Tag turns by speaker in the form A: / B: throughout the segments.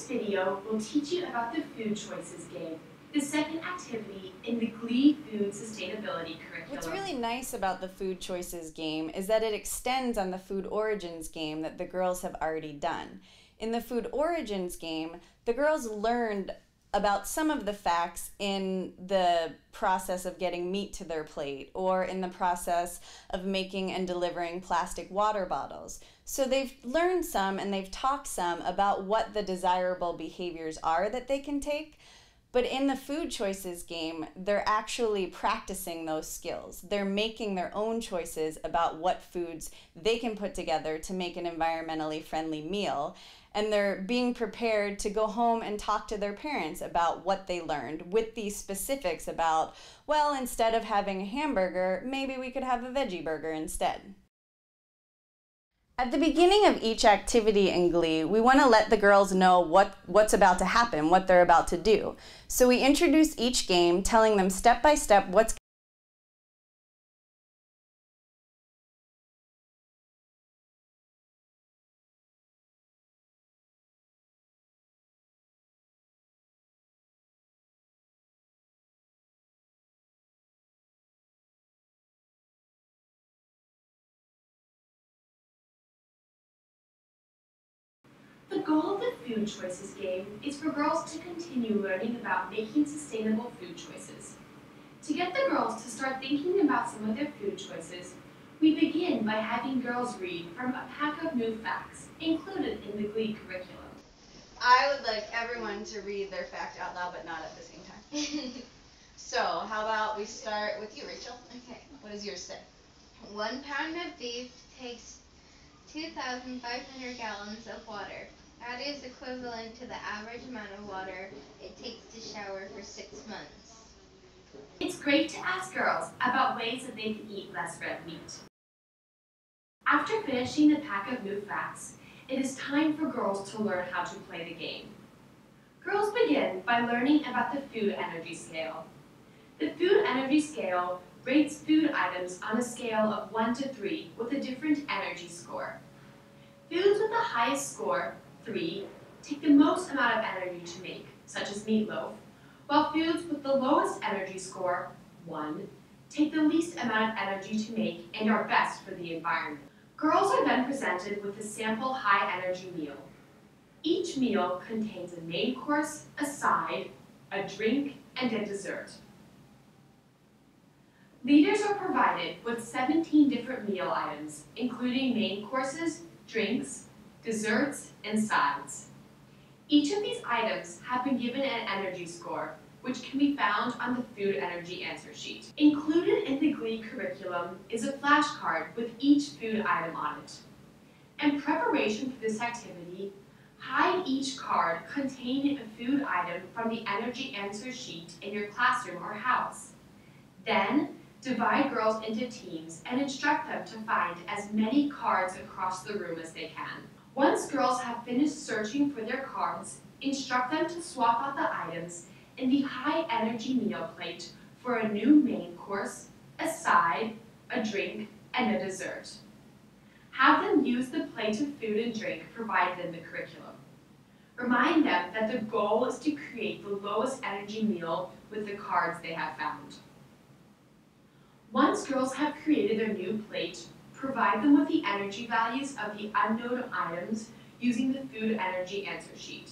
A: video will teach you about the food choices game, the second activity in the GLEE food sustainability curriculum.
B: What's really nice about the food choices game is that it extends on the food origins game that the girls have already done. In the food origins game, the girls learned about some of the facts in the process of getting meat to their plate or in the process of making and delivering plastic water bottles. So they've learned some and they've talked some about what the desirable behaviors are that they can take. But in the food choices game, they're actually practicing those skills. They're making their own choices about what foods they can put together to make an environmentally friendly meal. And they're being prepared to go home and talk to their parents about what they learned with these specifics about, well, instead of having a hamburger, maybe we could have a veggie burger instead. At the beginning of each activity in GLEE, we want to let the girls know what's about to happen, what they're about to do. So we introduce each game, telling them step by step what's
A: The goal of the food choices game is for girls to continue learning about making sustainable food choices. To get the girls to start thinking about some of their food choices, we begin by having girls read from a pack of new facts included in the GLEE curriculum.
B: I would like everyone to read their fact out loud, but not at the same time. So, how about we start with you, Rachel?
C: Okay.
B: What does yours say?
C: 1 pound of beef takes 2,500 gallons of water. That is equivalent to the average amount of water it takes to shower for 6 months.
A: It's great to ask girls about ways that they can eat less red meat. After finishing the pack of new facts, it is time for girls to learn how to play the game. Girls begin by learning about the food energy scale. The food energy scale rates food items on a scale of 1 to 3 with a different energy score. Foods with the highest score, 3, take the most amount of energy to make, such as meatloaf, while foods with the lowest energy score, 1, take the least amount of energy to make and are best for the environment. Girls are then presented with a sample high-energy meal. Each meal contains a main course, a side, a drink, and a dessert. Leaders are provided with 17 different meal items, including main courses, drinks, desserts, and sides. Each of these items have been given an energy score, which can be found on the food energy answer sheet. Included in the GLEE curriculum is a flashcard with each food item on it. In preparation for this activity, hide each card containing a food item from the energy answer sheet in your classroom or house. Then, divide girls into teams and instruct them to find as many cards across the room as they can. Once girls have finished searching for their cards, instruct them to swap out the items in the high-energy meal plate for a new main course, a side, a drink, and a dessert. Have them use the plate of food and drink provided in the curriculum. Remind them that the goal is to create the lowest energy meal with the cards they have found. Once girls have created their new plate, provide them with the energy values of the unknown items using the food energy answer sheet.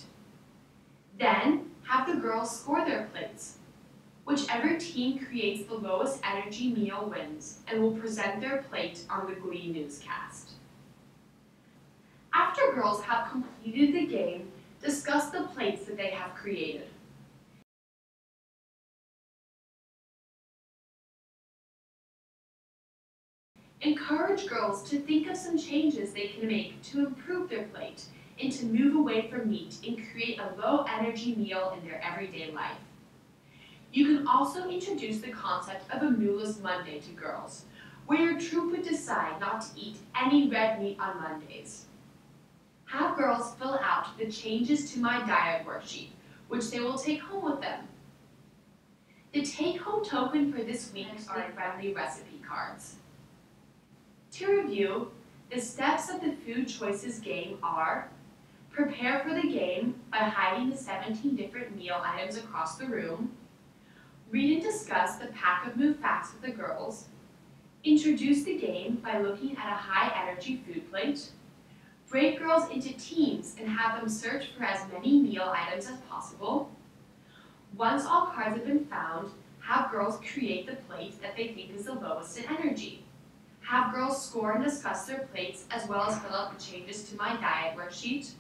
A: Then, have the girls score their plates. Whichever team creates the lowest energy meal wins and will present their plate on the GLEE newscast. After girls have completed the game, discuss the plates that they have created. Encourage girls to think of some changes they can make to improve their plate and to move away from meat and create a low-energy meal in their everyday life. You can also introduce the concept of a Mooless Monday to girls, where your troop would decide not to eat any red meat on Mondays. Have girls fill out the changes to my diet worksheet, which they will take home with them. The take-home token for this week are friendly recipe cards. To review, the steps of the food choices game are: Prepare for the game by hiding the 17 different meal items across the room. Read and discuss the pack of move facts with the girls. Introduce the game by looking at a high-energy food plate. Break girls into teams and have them search for as many meal items as possible. Once all cards have been found, have girls create the plate that they think is the lowest in energy. Have girls score and discuss their plates as well as fill out the changes to my diet worksheet.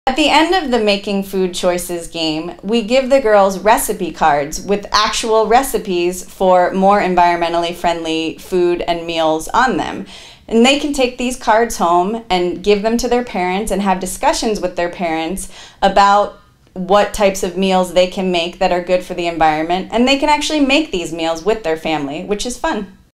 B: At the end of the Making Food Choices game, we give the girls recipe cards with actual recipes for more environmentally friendly food and meals on them. And they can take these cards home and give them to their parents and have discussions with their parents about what types of meals they can make that are good for the environment. And they can actually make these meals with their family, which is fun.